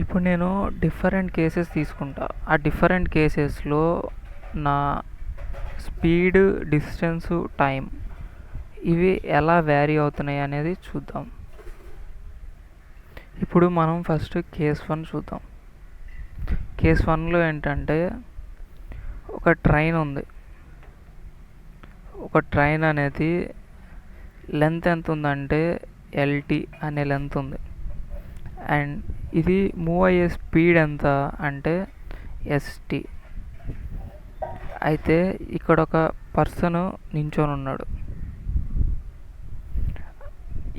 ఇప్పుడు నేను different cases తీసుకుంటా. ఆ డిఫరెంట్ కేసెస్లో నా స్పీడ్, డిస్టెన్సు, టైం ఇవి ఎలా వ్యారీ అవుతున్నాయి అనేది చూద్దాం. ఇప్పుడు మనం ఫస్ట్ కేస్ 1 చూద్దాం. కేస్ 1లో ఏంటంటే ఒక ట్రైన్ ఉంది. ఒక ట్రైన్ అనేది లెంత్ ఎంత ఉందంటే ఎల్టీ అనే లెంత్ ఉంది. అండ్ ఇది మూవ్ అయ్యే స్పీడ్ ఎంత అంటే ఎస్టీ. అయితే ఇక్కడ ఒక పర్సన్ నించొని ఉన్నాడు.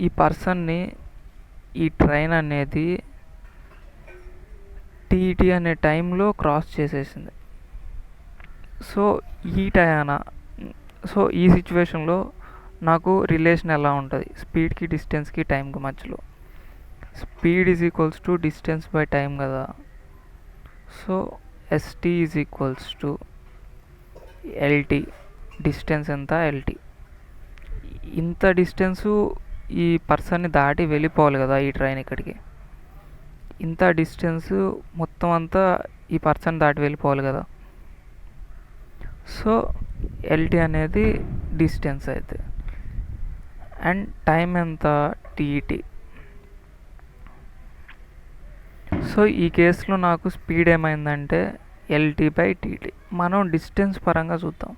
ఈ పర్సన్ని ఈ ట్రైన్ అనేది టీటీ అనే టైంలో క్రాస్ చేసేసింది. సో ఈ సిచ్యువేషన్లో నాకు రిలేషన్ ఎలా ఉంటుంది స్పీడ్కి, డిస్టెన్స్కి, టైంకి మధ్యలో? Speed is equals to distance by time కదా. So ST is equals to LT. Distance ఎంత? ఎల్టీ. ఇంత డిస్టెన్సు ఈ పర్సన్ని దాటి వెళ్ళిపోవాలి కదా ఈ ట్రైన్ ఇక్కడికి. ఇంత డిస్టెన్స్ మొత్తం అంతా ఈ పర్సన్ దాటి వెళ్ళిపోవాలి కదా. సో ఎల్టీ అనేది డిస్టెన్స్ అయితే. అండ్ టైం ఎంత? టీటీ. సో ఈ కేసులో నాకు స్పీడ్ ఏమైందంటే ఎల్టీ బై టీటీ. మనం డిస్టెన్స్ పరంగా చూద్దాం.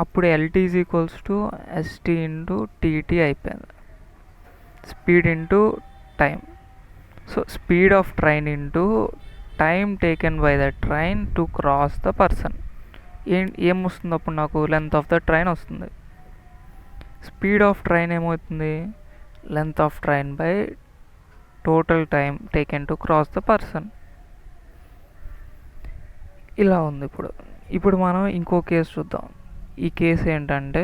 అప్పుడు LT is equals to ST into TT అయిపోయింది. Speed into time. So speed of train into time taken by the train to cross the person. ఏం వస్తుంది అప్పుడు నాకు? లెంత్ ఆఫ్ ద ట్రైన్ వస్తుంది. స్పీడ్ ఆఫ్ ట్రైన్ ఏమవుతుంది? Length of train by total time taken to cross the person. ఇలా ఉంది. ఇప్పుడు మనం ఇంకో కేసు చూద్దాం. ఈ కేసు ఏంటంటే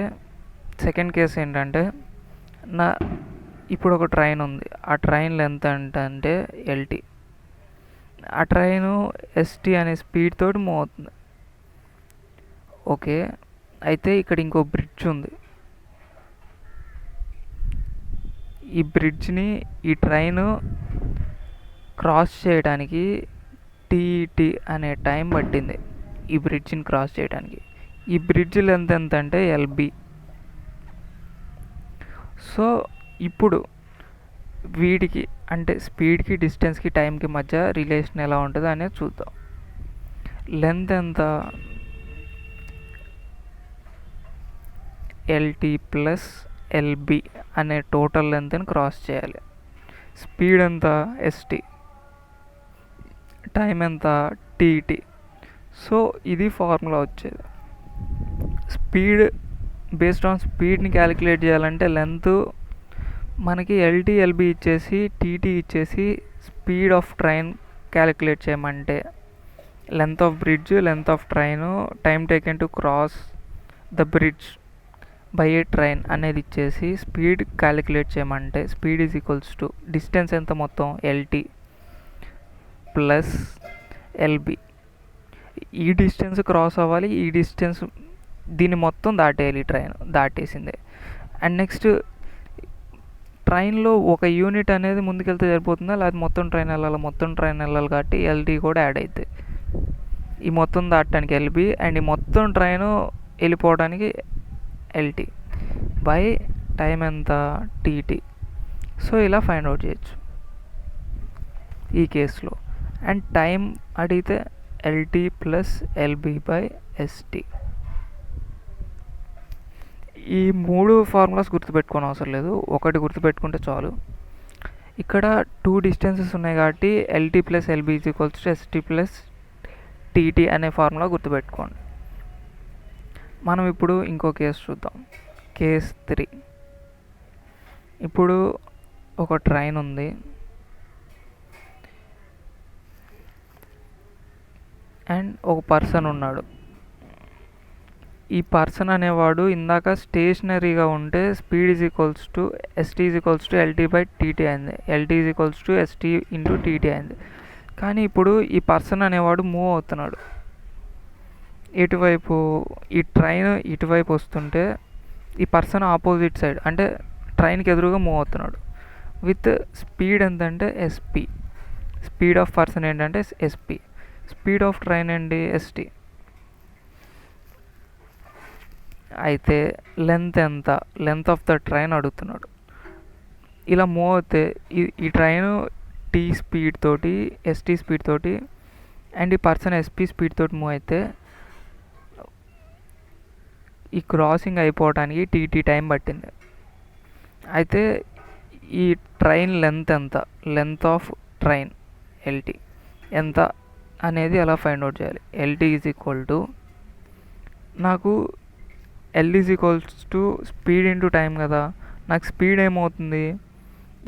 సెకండ్ కేసు ఏంటంటే ఇప్పుడు ఒక ట్రైన్ ఉంది. ఆ ట్రైన్ లెంత్ ఏంటంటే ఎల్టీ. ఆ ట్రైను ఎస్టీ అనే స్పీడ్ తోటి మూవ్ అవుతుంది. ఓకే. అయితే ఇక్కడ ఇంకో బ్రిడ్జ్ ఉంది. ఈ బ్రిడ్జ్ని ఈ ట్రైన్ క్రాస్ చేయడానికి టీటీ అనే టైం పట్టింది ఈ బ్రిడ్జ్ని క్రాస్ చేయడానికి. ఈ బ్రిడ్జ్ లెంత్ ఎంత అంటే ఎల్బి. సో ఇప్పుడు వీటికి అంటే స్పీడ్కి, డిస్టెన్స్కి, టైంకి మధ్య రిలేషన్ ఎలా ఉంటుందో అనేది చూద్దాం. లెంత్ ఎంత? ఎల్టీ ప్లస్ ఎల్బి అనే టోటల్ లెంత్ని క్రాస్ చేయాలి. స్పీడ్ ఎంత? ఎస్టీ. టైం ఎంత? టీటీ. సో ఇది ఫార్ములా వచ్చేది. స్పీడ్ బేస్డ్ ఆన్ స్పీడ్ని క్యాలిక్యులేట్ చేయాలంటే లెంత్ మనకి ఎల్టీ, ఎల్బి ఇచ్చేసి టీటీ ఇచ్చేసి స్పీడ్ ఆఫ్ ట్రైన్ క్యాలిక్యులేట్ చేయమంటే length of bridge, length of train, time taken to cross the bridge by A train అనేది ఇచ్చేసి స్పీడ్ క్యాలిక్యులేట్ చేయమంటే speed is equals to distance ఎంత మొత్తం? LT plus LB. ఈ distance cross అవ్వాలి, ఈ distance దీన్ని మొత్తం దాటేయాలి. ట్రైన్ దాటేసిందే. అండ్ నెక్స్ట్ ట్రైన్లో ఒక యూనిట్ అనేది ముందుకెళ్తే సరిపోతుందా, లేకపోతే మొత్తం ట్రైన్ వెళ్ళాలి? మొత్తం ట్రైన్ వెళ్ళాలి కాబట్టి ఎల్టీ కూడా యాడ్ అవుతుంది. ఈ మొత్తం దాటడానికి ఎల్బి అండ్ ఈ మొత్తం ట్రైన్ వెళ్ళిపోవడానికి ఎల్టీ బై టైం ఎంత? టీటీ. సో ఇలా ఫైండ్ అవుట్ చేయొచ్చు ఈ కేసులో. అండ్ టైం అడిగితే LT plus LB by ST. ఈ 3 ఫార్ములాస్ గుర్తుపెట్టుకోని అవసరం లేదు, ఒకటి గుర్తుపెట్టుకుంటే చాలు. ఇక్కడ 2 డిస్టెన్సెస్ ఉన్నాయి కాబట్టి LT plus LB is equals to ST plus TT అనే ఫార్ములా గుర్తుపెట్టుకోండి. మనం ఇప్పుడు ఇంకో కేసు చూద్దాం. కేస్ 3. ఇప్పుడు ఒక ట్రైన్ ఉంది అండ్ ఒక పర్సన్ ఉన్నాడు. ఈ పర్సన్ అనేవాడు ఇందాక స్టేషనరీగా ఉంటే speed is equals to ST is equals to LT by TT అయింది. LT is equals to ST into TT అయింది. కానీ ఇప్పుడు ఈ పర్సన్ అనేవాడు మూవ్ అవుతున్నాడు. ఇటువైపు ఈ ట్రైన్ ఇటువైపు వస్తుంటే ఈ పర్సన్ ఆపోజిట్ సైడ్ అంటే ట్రైన్కి ఎదురుగా మూవ్ అవుతున్నాడు విత్ స్పీడ్ ఎంతంటే ఎస్పీ. స్పీడ్ ఆఫ్ పర్సన్ ఏంటంటే ఎస్పి, స్పీడ్ ఆఫ్ ట్రైన్ ఏంటి ఎస్టి. అయితే లెంత్ ఎంత, లెంత్ ఆఫ్ ద ట్రైన్ అడుగుతున్నాడు. ఇలా మూవ్ అవుతే ఈ ట్రైన్ టీ స్పీడ్ తోటి, ఎస్టీ స్పీడ్ తోటి, అండ్ ఈ పర్సన్ ఎస్పీ స్పీడ్ తోటి మూవ్ అయితే ఈ క్రాసింగ్ అయిపోవడానికి టీటీ టైం పట్టింది. అయితే ఈ ట్రైన్ లెంత్ ఎంత, లెంత్ ఆఫ్ ట్రైన్ ఎల్టీ ఎంత అనేది ఎలా ఫైండ్ అవుట్ చేయాలి. ఎల్టీ ఈజ్ ఈక్వల్ టు, నాకు L is equals to speed into time కదా. నాకు స్పీడ్ ఏమవుతుంది,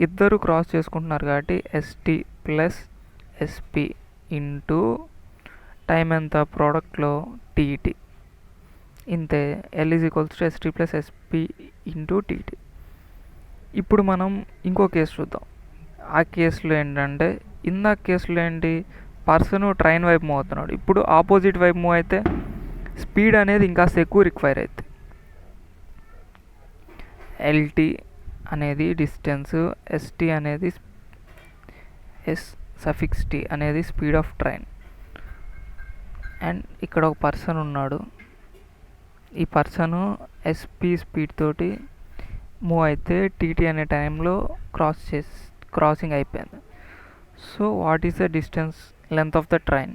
ఇద్దరు క్రాస్ చేసుకుంటున్నారు కాబట్టి ST plus SP into time ఎంత ప్రోడక్ట్లో టీటీ, ఇంతే. L is equals to ST plus SP into TT. ఇప్పుడు మనం ఇంకో కేసు చూద్దాం. ఆ కేసులో ఏంటంటే, ఇందాక కేసులో ఏంటి, పర్సన్ ట్రైన్ వైపు మూవ్ అవుతున్నాడు. ఇప్పుడు ఆపోజిట్ వైపు మూవ్ అయితే స్పీడ్ అనేది ఇంకా ఎక్కువ రిక్వైర్ అవుతుంది. ఎల్టీ అనేది డిస్టెన్స్, ఎస్టీ అనేది ఎస్ సఫిక్స్ టీ అనేది స్పీడ్ ఆఫ్ ట్రైన్. అండ్ ఇక్కడ ఒక పర్సన్ ఉన్నాడు. ఈ పర్సను ఎస్పీ స్పీడ్ తోటి మూవ్ అయితే టీటీ అనే టైంలో క్రాసింగ్ అయిపోయింది. So what is the distance, length of the train,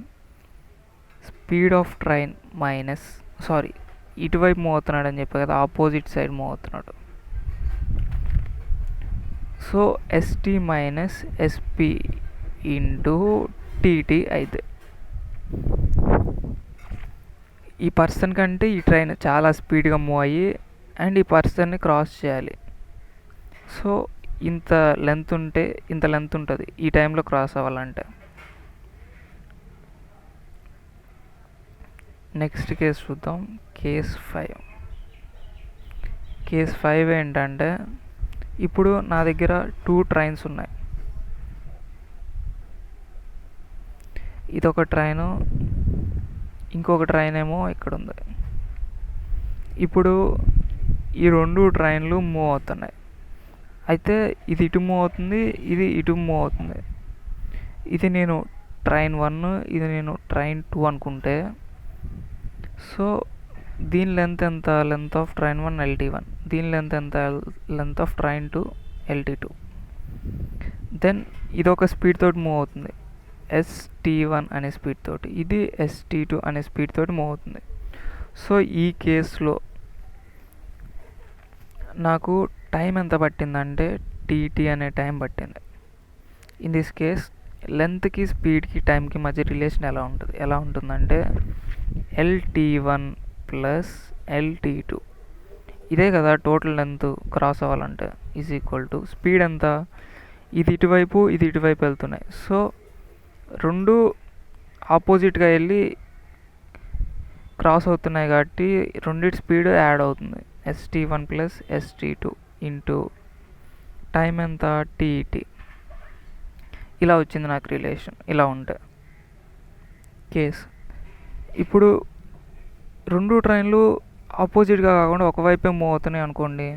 speed of train minus, sorry ఇటువైపు మూవ్ అవుతున్నాడు అని చెప్పి కదా, ఆపోజిట్ సైడ్ మూవ్ అవుతున్నాడు. So ST minus SP into TT అయితే ఈ పర్సన్ కంటే ఈ ట్రైన్ చాలా స్పీడ్గా మూవ్ అయ్యి అండ్ ఈ పర్సన్ని క్రాస్ చేయాలి. సో ఇంత లెంత్ ఉంటుంది ఈ టైంలో క్రాస్ అవ్వాలంటే. నెక్స్ట్ కేసు చూద్దాం, కేస్ 5. కేస్ 5 ఏంటంటే, ఇప్పుడు నా దగ్గర 2 ట్రైన్స్ ఉన్నాయి. ఇదొక ట్రైను, ఇంకొక ట్రైన్ ఏమో ఇక్కడ ఉంది. ఇప్పుడు ఈ 2 ట్రైన్లు మూవ్ అవుతున్నాయి. అయితే ఇది ఇటు మూవ్ అవుతుంది, ఇది ఇటు మూవ్ అవుతుంది. ఇది నేను ట్రైన్ 1, ఇది నేను ట్రైన్ 2 అనుకుంటే, సో దీని లెంత్ ఎంత, లెంత్ ఆఫ్ ట్రైన్ 1 LT1, దీని లెంత్ ఎంత, length of train 2 LT2. Then ఇదొక స్పీడ్ తోటి మూవ్ అవుతుంది, ST1 అనే స్పీడ్ తోటి, ఇది ST2 అనే స్పీడ్ తోటి మూవ్ అవుతుంది. సో ఈ కేసులో నాకు టైం ఎంత పట్టిందంటే టీటీ అనే టైం పట్టింది. ఇన్ దిస్ కేస్ లెంత్కి స్పీడ్కి టైంకి మధ్య రిలేషన్ ఎలా ఉంటుందంటే LT1 ప్లస్ LT2, ఇదే కదా టోటల్ లెంత్ క్రాస్ అవ్వాలంటే, ఈజ్ ఈక్వల్ టు స్పీడ్ ఎంత, ఇది ఇటువైపు ఇది ఇటువైపు వెళ్తున్నాయి. సో రెండు ఆపోజిట్గా వెళ్ళి క్రాస్ అవుతున్నాయి కాబట్టి రెండింటి స్పీడ్ యాడ్ అవుతుంది, ST1 plus ST2 into time ఎంత టీటీ. ఇలా వచ్చింది నాకు రిలేషన్. ఇలా ఉంటే కేస్, ఇప్పుడు 2 ట్రైన్లు ఆపోజిట్గా కాకుండా ఒకవైపే మూవ్ అవుతున్నాయి అనుకోండి.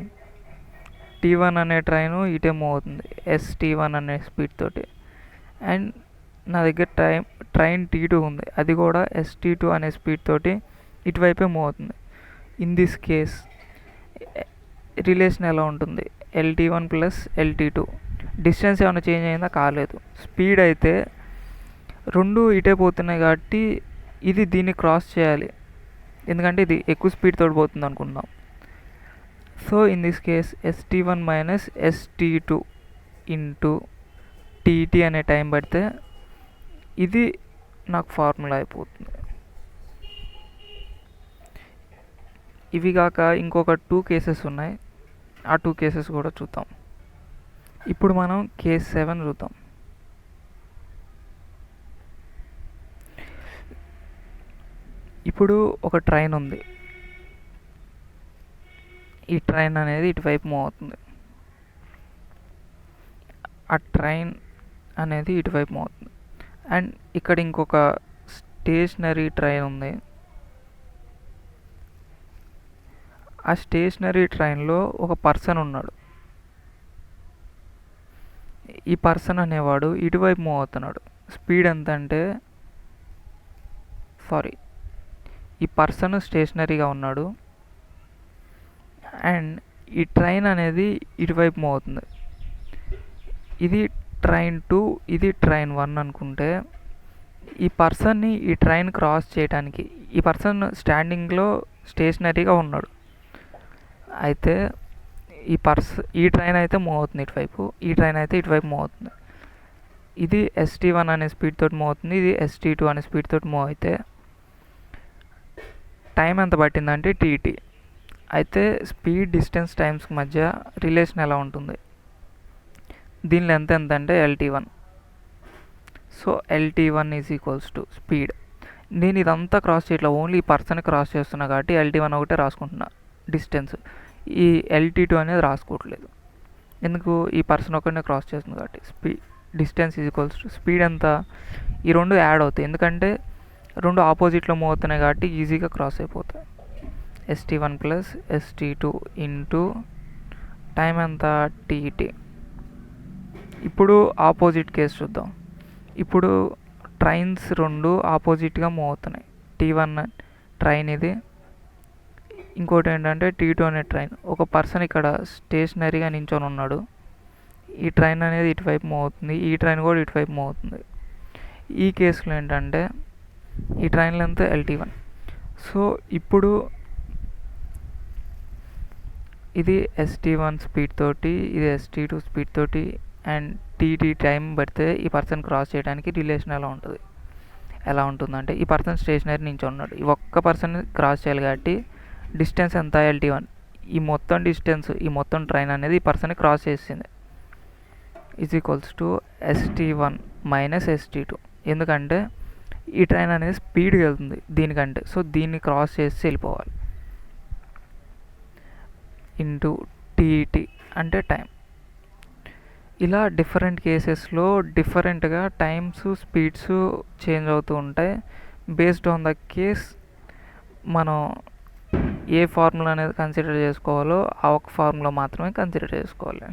T1 అనే ట్రైను ఇటే మూవ్ అవుతుంది ST1 అనే స్పీడ్ తోటి, అండ్ నా దగ్గర ట్రైన్ T2 ఉంది, అది కూడా ST2 అనే స్పీడ్ తోటి ఇటువైపే మూవ్ అవుతుంది. ఇన్ దిస్ కేస్ రిలేషన్ ఎలా ఉంటుంది, LT1 ప్లస్ LT2. డిస్టెన్స్ ఏమైనా చేంజ్ అయిందా, కాలేదు. స్పీడ్ అయితే రెండు ఇటే పోతున్నాయి కాబట్టి ఇది దీన్ని క్రాస్ చేయాలి, ఎందుకంటే ఇది ఎక్కువ స్పీడ్ తోటి పోతుంది అనుకుందాం. So in this case ST1 minus ST2 into TT అనే టైం పడితే ఇది నాకు ఫార్ములా అయిపోతుంది. ఇవి కాక ఇంకొక 2 కేసెస్ ఉన్నాయి, ఆ 2 కేసెస్ కూడా చూద్దాం. ఇప్పుడు మనం కేస్ 7 చూద్దాం. ఇప్పుడు ఒక ట్రైన్ ఉంది, ఈ ట్రైన్ అనేది ఇటువైపు మూవ్ అవుతుంది, ఆ ట్రైన్ అనేది ఇటువైపు మూవ్ అవుతుంది. అండ్ ఇక్కడ ఇంకొక స్టేషనరీ ట్రైన్ ఉంది, ఆ స్టేషనరీ ట్రైన్లో ఒక పర్సన్ ఉన్నాడు. ఈ పర్సన్ అనేవాడు ఇటువైపు మూవ్ అవుతున్నాడు, స్పీడ్ ఎంత అంటే ఈ పర్సన్ స్టేషనరీగా ఉన్నాడు అండ్ ఈ ట్రైన్ అనేది ఇటువైపు మూవ్ అవుతుంది. ఇది ట్రైన్ 2, ఇది ట్రైన్ 1 అనుకుంటే ఈ పర్సన్ని ఈ ట్రైన్ క్రాస్ చేయడానికి ఈ పర్సన్ స్టాండింగ్లో స్టేషనరీగా ఉన్నాడు. అయితే ఈ ట్రైన్ అయితే మూవ్ అవుతుంది ఇటువైపు, ఈ ట్రైన్ అయితే ఇటువైపు మూవ్ అవుతుంది. ఇది ST1 అనే స్పీడ్ తోటి మూవ్ అవుతుంది, ఇది ST2 అనే స్పీడ్ తోటి మూవ్ అయితే టైం ఎంత పట్టిందంటే TT. అయితే స్పీడ్, డిస్టెన్స్, టైమ్స్ మధ్య రిలేషన్ ఎలా ఉంటుంది, దీని లెంత్ ఎంత అంటే LT1. So LT1 is equals to speed. నేను ఇదంతా క్రాస్ చేయట్లా, ఓన్లీ ఈ పర్సన్ క్రాస్ చేస్తున్నా కాబట్టి LT1 ఒకటే రాసుకుంటున్నా డిస్టెన్స్. ఈ LT2 అనేది రాసుకోవట్లేదు, ఎందుకు, ఈ పర్సన్ ఒకటే క్రాస్ చేస్తుంది కాబట్టి. Distance is equals to speed ఎంత, ఈ రెండు యాడ్ అవుతాయి ఎందుకంటే రెండు ఆపోజిట్లో మూవ్ అవుతున్నాయి కాబట్టి ఈజీగా క్రాస్ అయిపోతాయి. ST1 plus ST2 into time ఎంత TT. ఇప్పుడు ఆపోజిట్ కేసు చూద్దాం. ఇప్పుడు ట్రైన్స్ రెండు ఆపోజిట్గా మూవ్ అవుతున్నాయి. T1 ట్రైన్ ఇది, ఇంకోటి ఏంటంటే T2 అనే ట్రైన్. ఒక పర్సన్ ఇక్కడ స్టేషనరీగా నించొని ఉన్నాడు, ఈ ట్రైన్ అనేది ఇటువైపు మూవ్ అవుతుంది, ఈ ట్రైన్ కూడా ఇటువైపు మూవ్ అవుతుంది. ఈ కేసులో ఏంటంటే ఈ ట్రైన్ లెంత్ LT1. సో ఇప్పుడు ఇది ST1 స్పీడ్ తోటి, ఇది ST2 స్పీడ్ తోటి అండ్ TT టైం పడితే ఈ పర్సన్ క్రాస్ చేయడానికి రిలేషన్ ఎలా ఉంటుందంటే ఈ పర్సన్ స్టేషనరీ నుంచి ఉన్నాడు, ఈ ఒక్క పర్సన్ క్రాస్ చేయాలి కాబట్టి డిస్టెన్స్ ఎంత LT1. ఈ మొత్తం డిస్టెన్స్, ఈ మొత్తం ట్రైన్ అనేది ఈ పర్సన్ క్రాస్ చేసింది is equals to ST1 minus ST2. ఎందుకంటే ఈ ట్రైన్ అనేది స్పీడ్గా వెళ్తుంది దీనికంటే, సో దీన్ని క్రాస్ చేసి వెళ్ళిపోవాలి ఇంటూ TT అంటే టైం. ఇలా డిఫరెంట్ కేసెస్లో డిఫరెంట్గా టైమ్స్, స్పీడ్స్ చేంజ్ అవుతూ ఉంటాయి. బేస్డ్ ఆన్ ద కేస్ మనం ఏ ఫార్ములా అనేది కన్సిడర్ చేసుకోవాలో ఆ ఒక ఫార్ములా మాత్రమే కన్సిడర్ చేసుకోవాలి.